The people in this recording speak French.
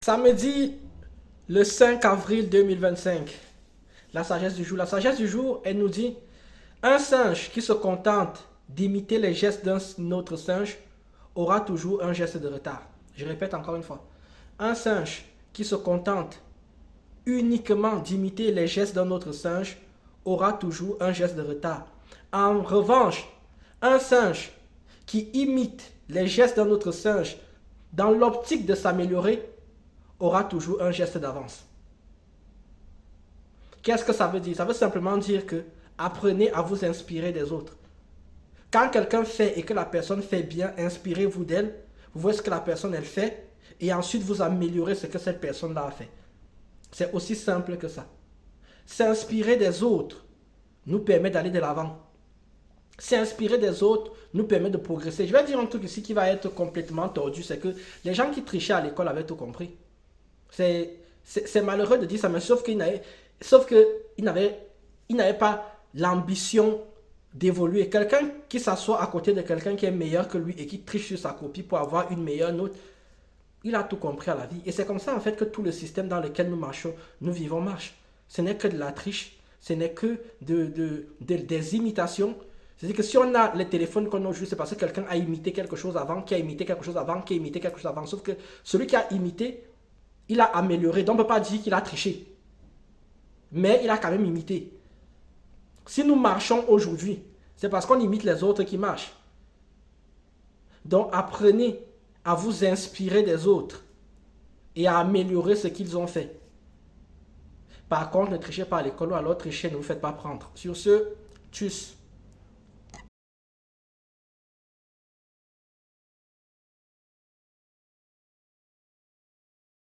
Samedi, le 5 avril 2025, la sagesse du jour. La sagesse du jour, elle nous dit, un singe qui se contente d'imiter les gestes d'un autre singe aura toujours un geste de retard. Je répète encore une fois. Un singe qui se contente uniquement d'imiter les gestes d'un autre singe aura toujours un geste de retard. En revanche, un singe qui imite les gestes d'un autre singe dans l'optique de s'améliorer aura toujours un geste d'avance. Qu'est-ce que ça veut dire? Ça veut simplement dire que apprenez à vous inspirer des autres. Quand quelqu'un fait et que la personne fait bien, inspirez-vous d'elle, vous voyez ce que la personne elle fait, et ensuite vous améliorez ce que cette personne-là a fait. C'est aussi simple que ça. S'inspirer des autres nous permet d'aller de l'avant. S'inspirer des autres nous permet de progresser. Je vais dire un truc ici qui va être complètement tordu, c'est que les gens qui trichaient à l'école avaient tout compris. C'est malheureux de dire ça, mais sauf que il n'avait pas l'ambition d'évoluer. Quelqu'un qui s'assoit à côté de quelqu'un qui est meilleur que lui et qui triche sur sa copie pour avoir une meilleure note, il a tout compris à la vie. Et c'est comme ça en fait que tout le système dans lequel nous marchons, nous vivons marche. Ce n'est que de la triche, ce n'est que des imitations. C'est-à-dire que si on a les téléphones qu'on a aujourd'hui, c'est parce que quelqu'un a imité quelque chose avant, qui a imité quelque chose avant, qui a imité quelque chose avant. Sauf que celui qui a imité, il a amélioré. Donc on ne peut pas dire qu'il a triché. Mais il a quand même imité. Si nous marchons aujourd'hui, c'est parce qu'on imite les autres qui marchent. Donc apprenez à vous inspirer des autres et à améliorer ce qu'ils ont fait. Par contre, ne trichez pas à l'école ou alors trichez, ne vous faites pas prendre. Sur ce, tchuss.